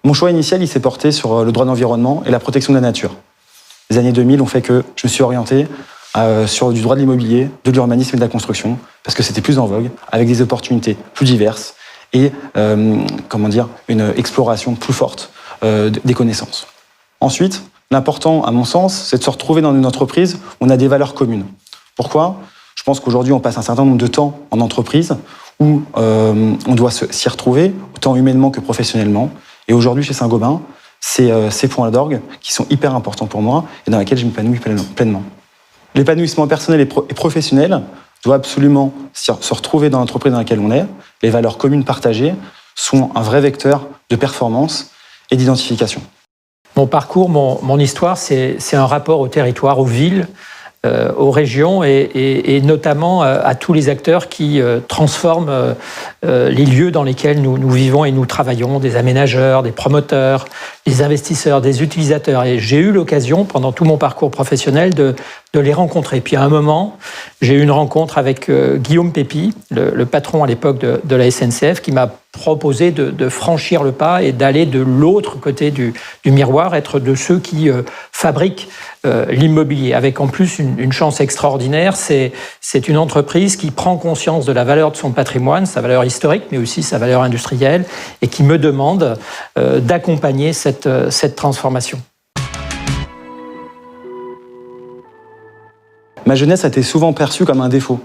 Mon choix initial, il s'est porté sur le droit de l'environnement et la protection de la nature. Les années 2000 ont fait que je me suis orienté sur du droit de l'immobilier, de l'urbanisme et de la construction, parce que c'était plus en vogue, avec des opportunités plus diverses et une exploration plus forte des connaissances. Ensuite, l'important, à mon sens, c'est de se retrouver dans une entreprise où on a des valeurs communes. Pourquoi ? Je pense qu'aujourd'hui, on passe un certain nombre de temps en entreprise où on doit s'y retrouver, autant humainement que professionnellement. Et aujourd'hui, chez Saint-Gobain, c'est ces points d'orgue qui sont hyper importants pour moi et dans lesquels je m'épanouis pleinement. L'épanouissement personnel et professionnel doit absolument se retrouver dans l'entreprise dans laquelle on est. Les valeurs communes partagées sont un vrai vecteur de performance et d'identification. Mon parcours, mon histoire, c'est un rapport au territoire, aux villes, aux régions et notamment à tous les acteurs qui transforment les lieux dans lesquels nous vivons et nous travaillons, des aménageurs, des promoteurs, des investisseurs, des utilisateurs. Et j'ai eu l'occasion, pendant tout mon parcours professionnel, de les rencontrer. Puis à un moment, j'ai eu une rencontre avec Guillaume Pépi, le patron à l'époque de la SNCF, qui m'a proposé de franchir le pas et d'aller de l'autre côté du miroir, être de ceux qui fabriquent l'immobilier, avec en plus une chance extraordinaire. C'est une entreprise qui prend conscience de la valeur de son patrimoine, sa valeur historique, mais aussi sa valeur industrielle, et qui me demande d'accompagner cette transformation. Ma jeunesse a été souvent perçue comme un défaut.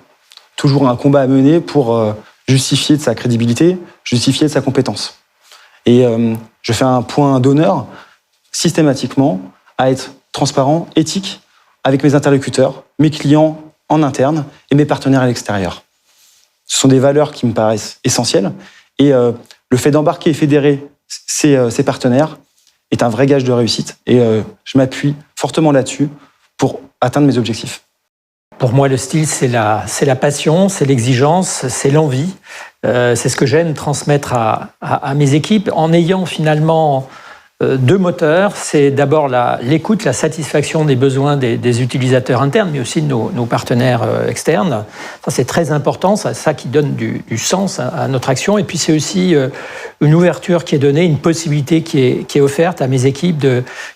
Toujours un combat à mener pour justifier de sa crédibilité, justifier de sa compétence. Et je fais un point d'honneur systématiquement à être transparent, éthique avec mes interlocuteurs, mes clients en interne et mes partenaires à l'extérieur. Ce sont des valeurs qui me paraissent essentielles et le fait d'embarquer et fédérer ces partenaires est un vrai gage de réussite et je m'appuie fortement là-dessus pour atteindre mes objectifs. Pour moi, le style, c'est la passion, c'est l'exigence, c'est l'envie. C'est ce que j'aime transmettre à mes équipes en ayant finalement deux moteurs. C'est d'abord l'écoute, la satisfaction des besoins des utilisateurs internes, mais aussi de nos partenaires externes. Ça, c'est très important, c'est ça qui donne du sens à notre action. Et puis, c'est aussi une ouverture qui est donnée, une possibilité qui est offerte à mes équipes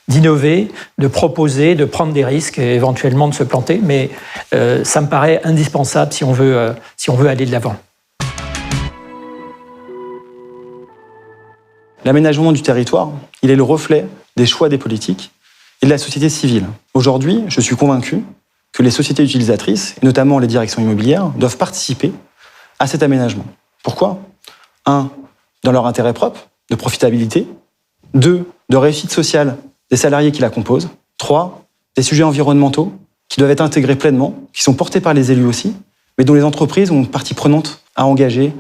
d'innover, de proposer, de prendre des risques et éventuellement de se planter. Mais ça me paraît indispensable si on veut aller de l'avant. L'aménagement du territoire, il est le reflet des choix des politiques et de la société civile. Aujourd'hui, je suis convaincu que les sociétés utilisatrices, et notamment les directions immobilières, doivent participer à cet aménagement. Pourquoi ? 1, dans leur intérêt propre, de profitabilité. 2, de réussite sociale des salariés qui la composent. 3, des sujets environnementaux qui doivent être intégrés pleinement, qui sont portés par les élus aussi, mais dont les entreprises ont une partie prenante à engager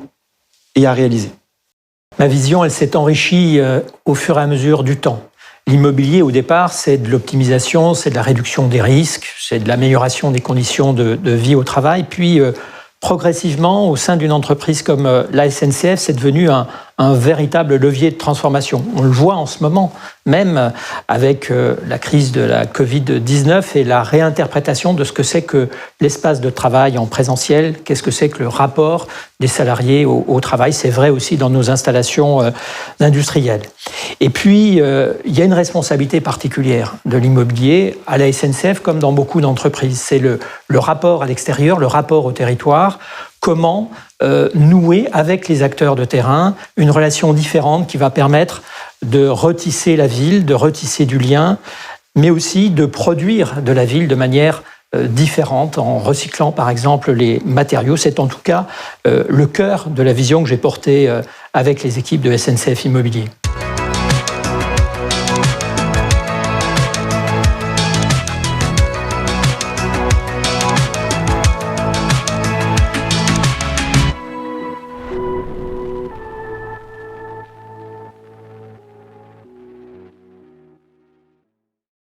et à réaliser. Ma vision, elle s'est enrichie au fur et à mesure du temps. L'immobilier, au départ, c'est de l'optimisation, c'est de la réduction des risques, c'est de l'amélioration des conditions de vie au travail. Puis, progressivement, au sein d'une entreprise comme la SNCF, c'est devenu un véritable levier de transformation. On le voit en ce moment, même avec la crise de la Covid-19 et la réinterprétation de ce que c'est que l'espace de travail en présentiel, qu'est-ce que c'est que le rapport des salariés au travail. C'est vrai aussi dans nos installations industrielles. Et puis, il y a une responsabilité particulière de l'immobilier à la SNCF comme dans beaucoup d'entreprises. C'est le rapport à l'extérieur, le rapport au territoire. Comment nouer avec les acteurs de terrain une relation différente qui va permettre de retisser la ville, de retisser du lien, mais aussi de produire de la ville de manière différente en recyclant par exemple les matériaux. C'est en tout cas le cœur de la vision que j'ai portée avec les équipes de SNCF Immobilier.